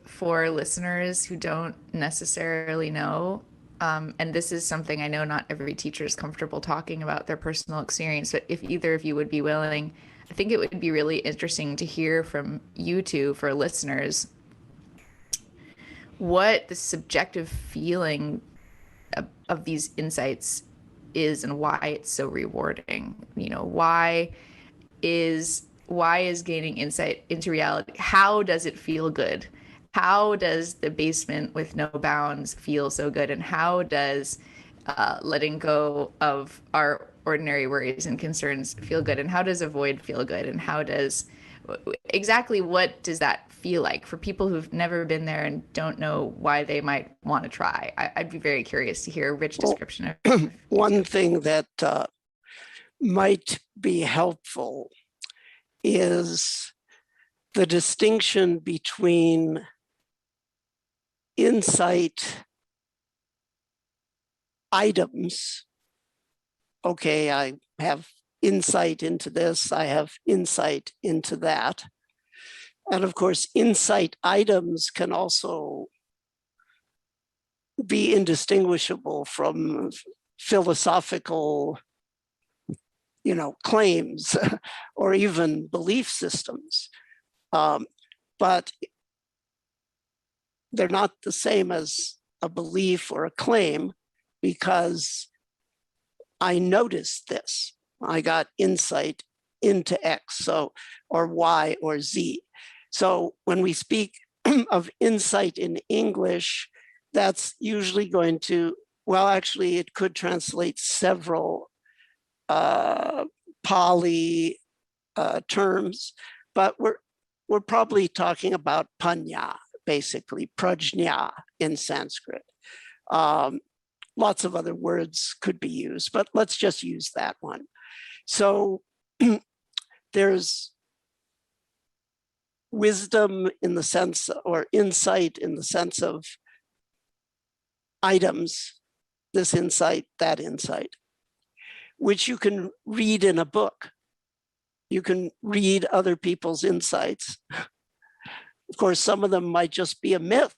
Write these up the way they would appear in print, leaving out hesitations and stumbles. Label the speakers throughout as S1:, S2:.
S1: for listeners who don't necessarily know, and this is something I know not every teacher is comfortable talking about their personal experience, but if either of you would be willing, I think it would be really interesting to hear from you two for listeners what the subjective feeling of these insights is and why it's so rewarding. Why is gaining insight into reality? How does it feel good? How does the basement with no bounds feel so good? And how does letting go of our ordinary worries and concerns feel good? And how does avoid feel good? And how does exactly what does that feel like for people who've never been there and don't know why they might want to try? I'd be very curious to hear a rich description of
S2: one thing that might be helpful is the distinction between insight items. Okay, I have insight into this, I have insight into that. And of course, insight items can also be indistinguishable from philosophical, claims or even belief systems. But they're not the same as a belief or a claim because I noticed this. I got insight into X, or Y or Z. So when we speak of insight in English, that's usually going to, well, actually, it could translate several Pali terms, but we're probably talking about panya, basically, prajna in Sanskrit. Lots of other words could be used, but let's just use that one. So there's wisdom in the sense, or insight in the sense of items, this insight, that insight, which you can read in a book. You can read other people's insights. Of course, some of them might just be a myth.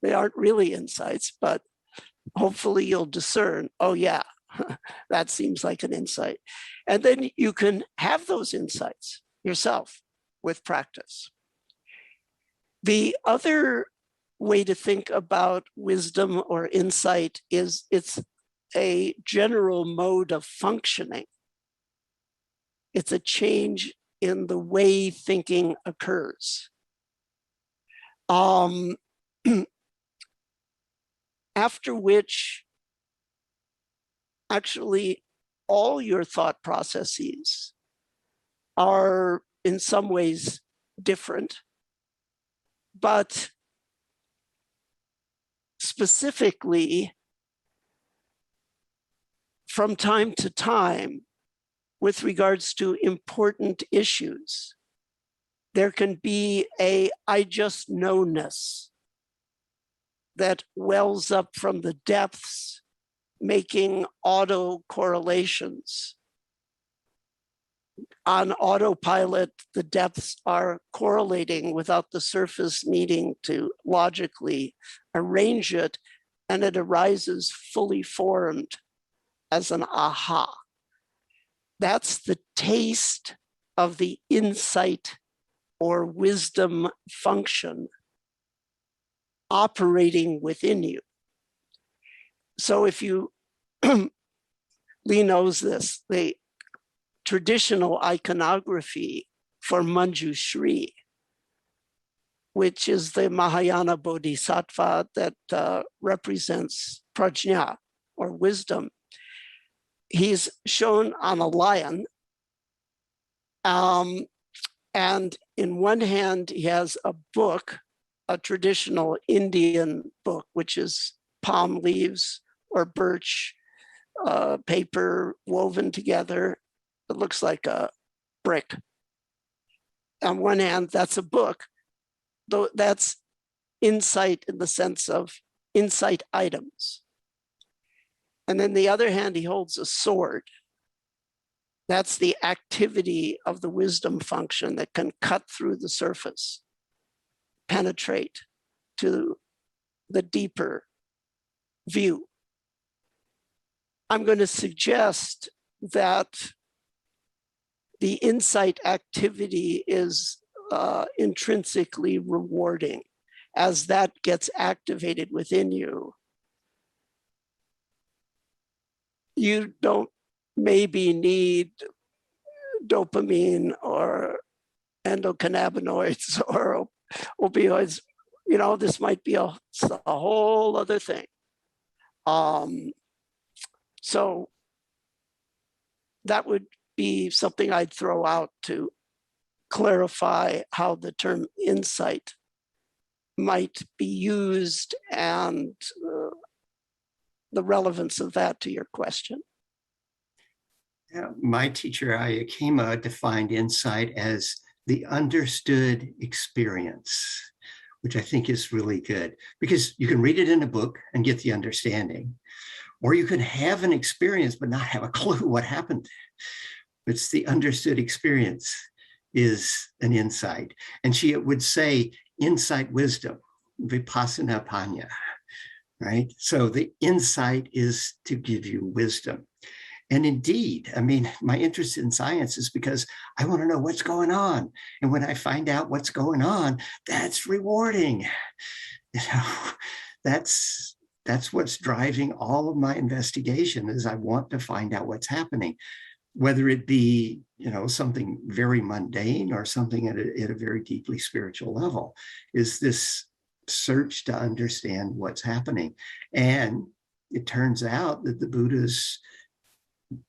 S2: They aren't really insights, but hopefully you'll discern, oh yeah, that seems like an insight. And then you can have those insights yourself with practice. The other way to think about wisdom or insight is it's a general mode of functioning. It's a change in the way thinking occurs. After which, actually, all your thought processes are in some ways different, but specifically, from time to time, with regards to important issues, there can be a I just know-ness that wells up from the depths, making auto correlations. On autopilot, the depths are correlating without the surface needing to logically arrange it, and it arises fully formed as an aha. That's the taste of the insight or wisdom function operating within you. So if you, Lee knows this, the traditional iconography for Manjushri, which is the Mahayana Bodhisattva that represents prajna or wisdom, he's shown on a lion. And in one hand, he has a book, a traditional Indian book, which is palm leaves or birch paper woven together. It looks like a brick. On one hand, that's a book, though that's insight in the sense of insight items. And then the other hand, he holds a sword. That's the activity of the wisdom function that can cut through the surface. penetrate to the deeper view. I'm going to suggest that the insight activity is intrinsically rewarding. As that gets activated within you, you don't maybe need dopamine or endocannabinoids or opioids. You know, this might be a whole other thing. So that would be something I'd throw out to clarify how the term insight might be used and the relevance of that to your question.
S3: Yeah, my teacher, Ayakema, defined insight as the understood experience, which I think is really good because you can read it in a book and get the understanding, or you can have an experience but not have a clue what happened. It's the understood experience is an insight. And she would say insight wisdom, vipassana panya, right? So the insight is to give you wisdom. And indeed, I mean, my interest in science is because I want to know what's going on. And when I find out what's going on, that's rewarding. You know, that's what's driving all of my investigation is I want to find out what's happening, whether it be, you know, something very mundane or something at a very deeply spiritual level, is this search to understand what's happening. And it turns out that the Buddha's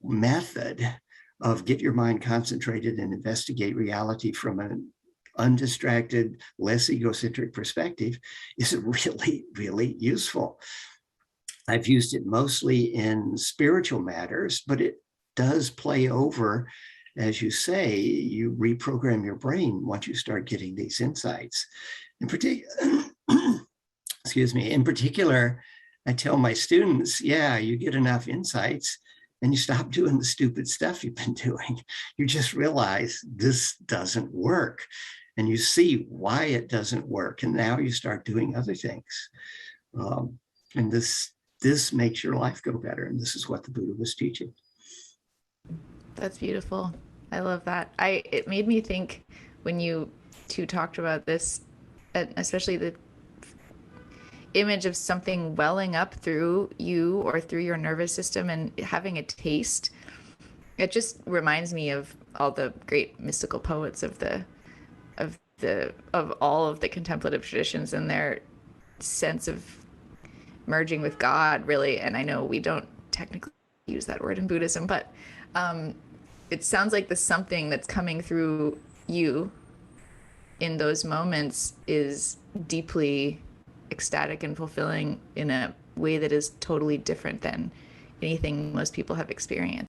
S3: method of get your mind concentrated and investigate reality from an undistracted, less egocentric perspective is really, really useful. I've used it mostly in spiritual matters, but it does play over, as you say, you reprogram your brain once you start getting these insights. In particular, excuse me, in particular, I tell my students, yeah, you get enough insights and you stop doing the stupid stuff you've been doing. You just realize this doesn't work and you see why it doesn't work. And now you start doing other things. And this makes your life go better. And this is what the Buddha was teaching.
S1: That's beautiful. I love that. It made me think when you two talked about this, especially the image of something welling up through you or through your nervous system and having a taste. It just reminds me of all the great mystical poets of all of the contemplative traditions and their sense of merging with God, really. And I know we don't technically use that word in Buddhism, but it sounds like the something that's coming through you in those moments is deeply ecstatic and fulfilling in a way that is totally different than anything most people have experienced.